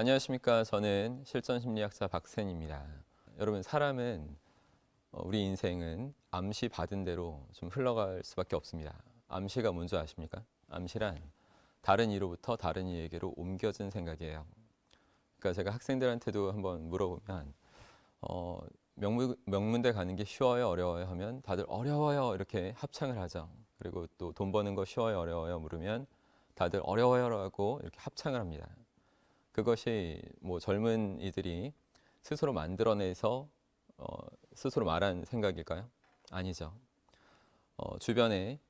안녕하십니까. 저는 실전심리학자 박센입니다. 여러분, 사람은 우리 인생은 암시 받은 대로 좀 흘러갈 수밖에 없습니다. 암시가 뭔지 아십니까? 암시란 다른 이로부터 다른 이에게로 옮겨진 생각이에요. 그러니까 제가 학생들한테도 한번 물어보면 명문대 가는 게 쉬워요, 어려워요 하면 다들 어려워요 이렇게 합창을 하죠. 그리고 또 돈 버는 거 쉬워요, 어려워요 물으면 다들 어려워요라고 이렇게 합창을 합니다. 그것이 뭐 젊은 이들이 스스로 만들어내서 스스로 말한 생각일까요? 아니죠. 주변에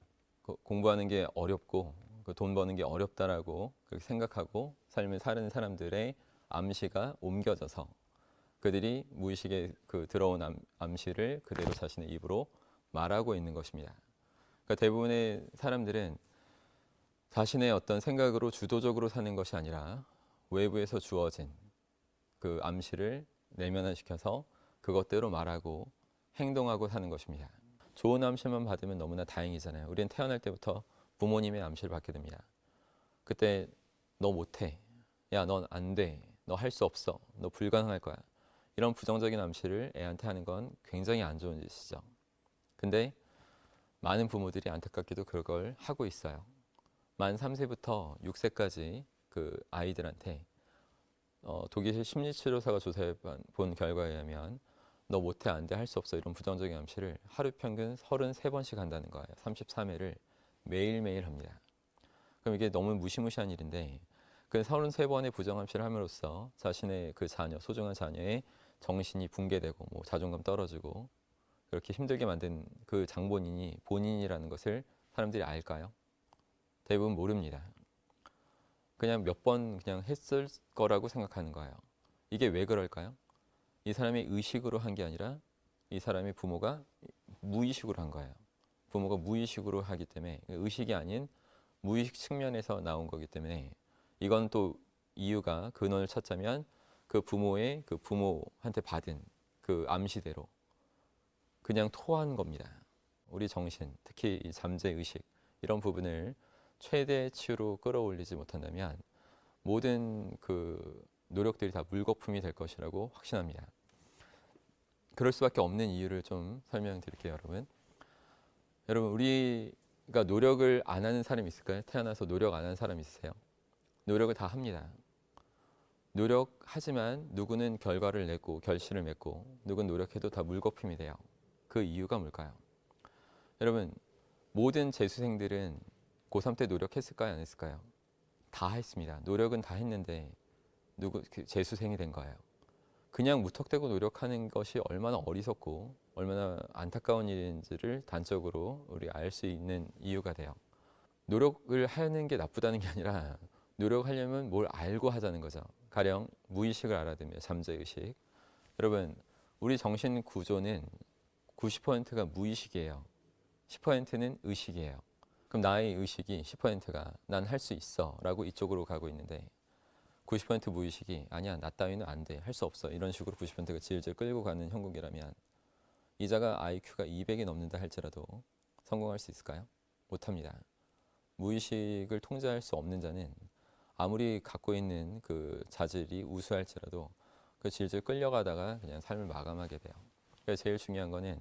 공부하는 게 어렵고 돈 버는 게 어렵다라고 그렇게 생각하고 삶을 사는 사람들의 암시가 옮겨져서 그들이 무의식에 들어온 암시를 그대로 자신의 입으로 말하고 있는 것입니다. 그러니까 대부분의 사람들은 자신의 어떤 생각으로 주도적으로 사는 것이 아니라 외부에서 주어진 그 암시를 내면화시켜서 그것대로 말하고 행동하고 사는 것입니다. 좋은 암시만 받으면 너무나 다행이잖아요. 우리는 태어날 때부터 부모님의 암시를 받게 됩니다. 그때 너 못해. 야, 넌 안 돼. 너 할 수 없어. 너 불가능할 거야. 이런 부정적인 암시를 애한테 하는 건 굉장히 안 좋은 짓이죠. 근데 많은 부모들이 안타깝게도 그걸 하고 있어요. 만 3세부터 6세까지 그 아이들한테 독일 심리치료사가 조사해 본 결과에 의하면 너 못해 안 돼 할 수 없어 이런 부정적인 암시를 하루 평균 33번씩 한다는 거예요. 33회를 매일매일 합니다. 그럼 이게 너무 무시무시한 일인데 그 33번의 부정 암시를 함으로써 자신의 그 자녀, 소중한 자녀의 정신이 붕괴되고 뭐 자존감 떨어지고 그렇게 힘들게 만든 그 장본인이 본인이라는 것을 사람들이 알까요? 대부분 모릅니다. 그냥 몇 번 그냥 했을 거라고 생각하는 거예요. 이게 왜 그럴까요? 이 사람이 의식으로 한 게 아니라 이 사람의 부모가 무의식으로 한 거예요. 부모가 무의식으로 하기 때문에 의식이 아닌 무의식 측면에서 나온 거기 때문에 이건 또 이유가 근원을 찾자면 그 부모의 그 부모한테 받은 그 암시대로 그냥 토한 겁니다. 우리 정신, 특히 이 잠재 의식 이런 부분을 최대치로 끌어올리지 못한다면 모든 그 노력들이 다 물거품이 될 것이라고 확신합니다. 그럴 수밖에 없는 이유를 좀 설명드릴게요, 여러분. 여러분, 우리가 노력을 안 하는 사람이 있을까요? 태어나서 노력 안 하는 사람 있으세요? 노력을 다 합니다. 노력하지만 누구는 결과를 내고 결실을 맺고 누구는 노력해도 다 물거품이 돼요. 그 이유가 뭘까요? 여러분, 모든 재수생들은 고3 때 노력했을까요? 안 했을까요? 다 했습니다. 노력은 다 했는데 재수생이 된 거예요. 그냥 무턱대고 노력하는 것이 얼마나 어리석고 얼마나 안타까운 일인지를 단적으로 우리 알 수 있는 이유가 돼요. 노력을 하는 게 나쁘다는 게 아니라 노력하려면 뭘 알고 하자는 거죠. 가령 무의식을 알아두며 잠재의식. 여러분, 우리 정신 구조는 90%가 무의식이에요. 10%는 의식이에요. 그럼 나의 의식이 10%가 난 할 수 있어 라고 이쪽으로 가고 있는데 90% 무의식이 아니야 나 따위는 안 돼 할 수 없어 이런 식으로 90%가 질질 끌고 가는 형국이라면 이자가 IQ가 200이 넘는다 할지라도 성공할 수 있을까요? 못합니다. 무의식을 통제할 수 없는 자는 아무리 갖고 있는 그 자질이 우수할지라도 그 질질 끌려가다가 그냥 삶을 마감하게 돼요. 그래서 제일 중요한 거는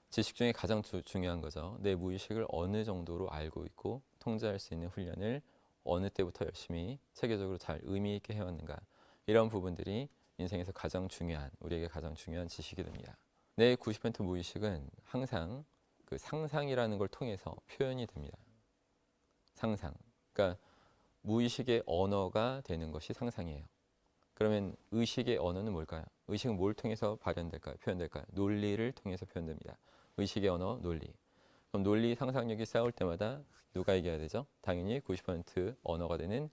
지식 중에 가장 중요한 거죠. 내 무의식을 어느 정도로 알고 있고 통제할 수 있는 훈련을 어느 때부터 열심히 체계적으로 잘 의미 있게 해왔는가. 이런 부분들이 인생에서 가장 중요한, 우리에게 가장 중요한 지식이 됩니다. 내 90% 무의식은 항상 그 상상이라는 걸 통해서 표현이 됩니다. 상상. 그러니까 무의식의 언어가 되는 것이 상상이에요. 그러면 의식의 언어는 뭘까요? 의식은 뭘 통해서 발현될까요? 표현될까요? 논리를 통해서 표현됩니다. 의식의 언어, 논리. 그럼 논리, 상상력이 싸울 때마다 누가 이겨야 되죠? 당연히 90% 언어가 되는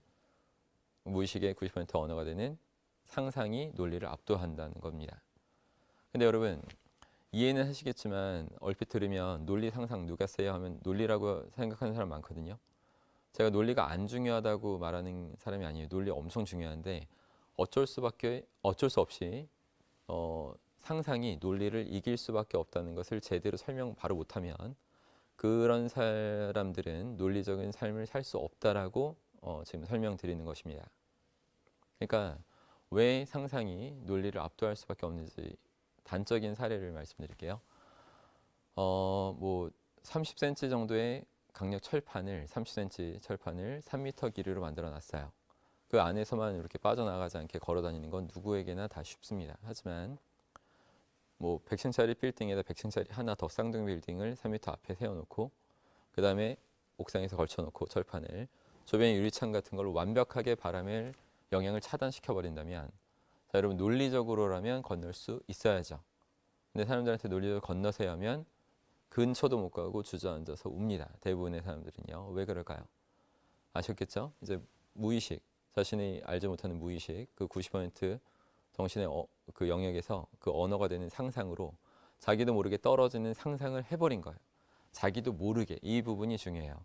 무의식의 90% 언어가 되는 상상이 논리를 압도한다는 겁니다. 근데 여러분 이해는 하시겠지만 얼핏 들으면 논리, 상상 누가 세요 하면 논리라고 생각하는 사람 많거든요. 제가 논리가 안 중요하다고 말하는 사람이 아니에요. 논리 엄청 중요한데 어쩔 수 없이 상상이 논리를 이길 수밖에 없다는 것을 제대로 설명 바로 못하면 그런 사람들은 논리적인 삶을 살 수 없다라고 지금 설명드리는 것입니다. 그러니까 왜 상상이 논리를 압도할 수밖에 없는지 단적인 사례를 말씀드릴게요. 뭐 30cm 정도의 강력 철판을 30cm 철판을 3m 길이로 만들어 놨어요. 그 안에서만 이렇게 빠져나가지 않게 걸어 다니는 건 누구에게나 다 쉽습니다. 하지만 뭐 100층짜리 빌딩에다 100층짜리 하나 더 쌍둥이 빌딩을 3m 앞에 세워놓고 그 다음에 옥상에서 걸쳐놓고 철판을 조변 유리창 같은 걸로 완벽하게 바람을 영향을 차단시켜 버린다면, 자 여러분, 논리적으로라면 건널 수 있어야죠. 근데 사람들한테 논리적으로 건너세요 하면 근처도 못 가고 주저앉아서 웁니다. 대부분의 사람들은요. 왜 그럴까요? 아셨겠죠? 이제 무의식, 자신이 알지 못하는 무의식, 그 90% 정신의 그 영역에서 그 언어가 되는 상상으로 자기도 모르게 떨어지는 상상을 해버린 거예요. 자기도 모르게. 이 부분이 중요해요.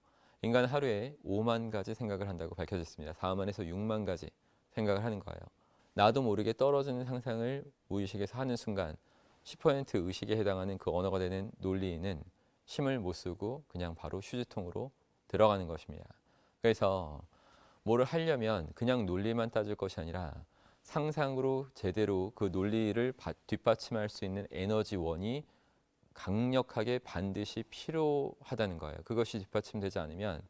인간은 하루에 5만 가지 생각을 한다고 밝혀졌습니다. 4만에서 6만 가지 생각을 하는 거예요. 나도 모르게 떨어지는 상상을 무의식에서 하는 순간 10% 의식에 해당하는 그 언어가 되는 논리는 힘을 못 쓰고 그냥 바로 휴지통으로 들어가는 것입니다. 그래서 뭐를 하려면 그냥 논리만 따질 것이 아니라 상상으로 제대로 그 논리를 뒷받침할 수 있는 에너지원이 강력하게 반드시 필요하다는 거예요. 그것이 뒷받침되지 않으면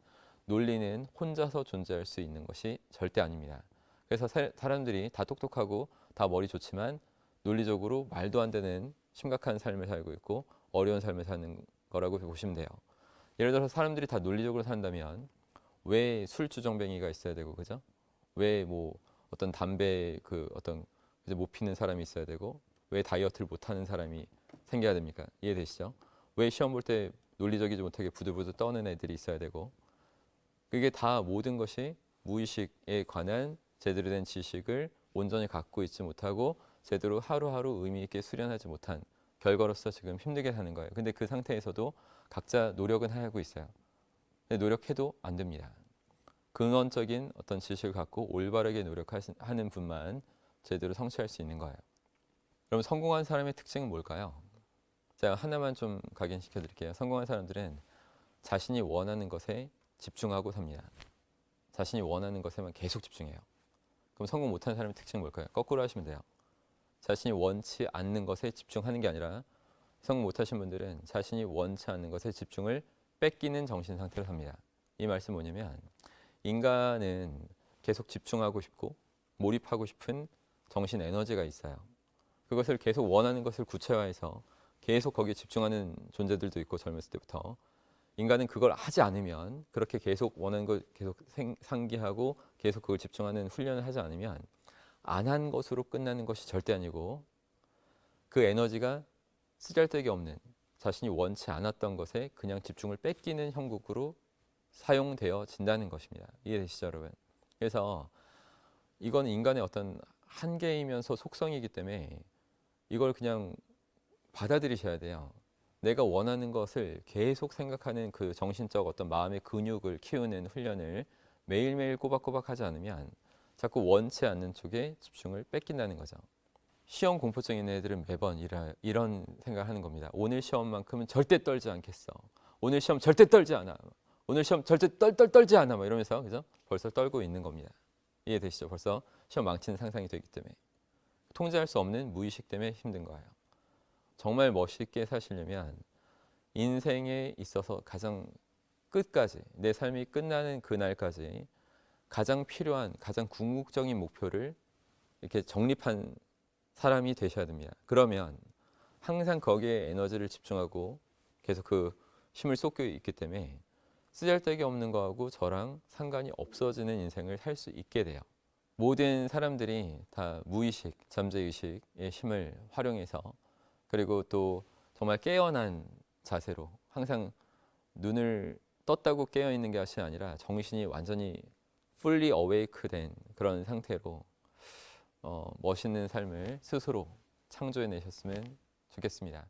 논리는 혼자서 존재할 수 있는 것이 절대 아닙니다. 그래서 사람들이 다 똑똑하고 다 머리 좋지만 논리적으로 말도 안 되는 심각한 삶을 살고 있고 어려운 삶을 사는 거라고 보시면 돼요. 예를 들어서 사람들이 다 논리적으로 산다면 왜 술주정뱅이가 있어야 되고, 그죠? 왜 뭐 어떤 담배 그 어떤 이제 못 피는 사람이 있어야 되고, 왜 다이어트를 못하는 사람이 생겨야 됩니까? 이해되시죠? 왜 시험 볼 때 논리적이지 못하게 부들부들 떠는 애들이 있어야 되고, 그게 다 모든 것이 무의식에 관한 제대로 된 지식을 온전히 갖고 있지 못하고 제대로 하루하루 의미 있게 수련하지 못한 결과로서 지금 힘들게 사는 거예요. 근데 그 상태에서도 각자 노력은 하고 있어요. 근데 노력해도 안 됩니다. 근원적인 어떤 지식을 갖고 올바르게 노력하는 분만 제대로 성취할 수 있는 거예요. 그럼 성공한 사람의 특징은 뭘까요? 제가 하나만 좀 각인시켜 드릴게요. 성공한 사람들은 자신이 원하는 것에 집중하고 삽니다. 자신이 원하는 것에만 계속 집중해요. 그럼 성공 못하는 사람의 특징은 뭘까요? 거꾸로 하시면 돼요. 자신이 원치 않는 것에 집중하는 게 아니라 성공 못하신 분들은 자신이 원치 않는 것에 집중을 뺏기는 정신 상태로 삽니다. 이 말씀 뭐냐면 인간은 계속 집중하고 싶고 몰입하고 싶은 정신 에너지가 있어요. 그것을 계속 원하는 것을 구체화해서 계속 거기에 집중하는 존재들도 있고, 젊었을 때부터 인간은 그걸 하지 않으면, 그렇게 계속 원하는 걸 계속 상기하고 계속 그걸 집중하는 훈련을 하지 않으면 안 한 것으로 끝나는 것이 절대 아니고, 그 에너지가 쓰잘데기 없는 자신이 원치 않았던 것에 그냥 집중을 뺏기는 형국으로 사용되어진다는 것입니다. 이해되시죠, 여러분? 그래서 이건 인간의 어떤 한계이면서 속성이기 때문에 이걸 그냥 받아들이셔야 돼요. 내가 원하는 것을 계속 생각하는 그 정신적 어떤 마음의 근육을 키우는 훈련을 매일매일 꼬박꼬박 하지 않으면 자꾸 원치 않는 쪽에 집중을 뺏긴다는 거죠. 시험 공포증 있는 애들은 매번 이런 생각을 하는 겁니다. 오늘 시험만큼은 절대 떨지 않겠어. 오늘 시험 절대 떨지 않아. 오늘 시험 절대 떨지 않아. 막 이러면서, 그죠? 벌써 떨고 있는 겁니다. 이해되시죠? 벌써 시험 망치는 상상이 되기 때문에. 통제할 수 없는 무의식 때문에 힘든 거예요. 정말 멋있게 사시려면 인생에 있어서 가장 끝까지, 내 삶이 끝나는 그날까지 가장 필요한, 가장 궁극적인 목표를 이렇게 정립한 사람이 되셔야 됩니다. 그러면 항상 거기에 에너지를 집중하고 계속 그 힘을 쏟고 있기 때문에 쓰잘데기 없는 거하고 저랑 상관이 없어지는 인생을 살 수 있게 돼요. 모든 사람들이 다 무의식, 잠재의식의 힘을 활용해서, 그리고 또 정말 깨어난 자세로 항상 눈을 떴다고 깨어 있는 것이 아니라 정신이 완전히 fully awake 된 그런 상태로 멋있는 삶을 스스로 창조해 내셨으면 좋겠습니다.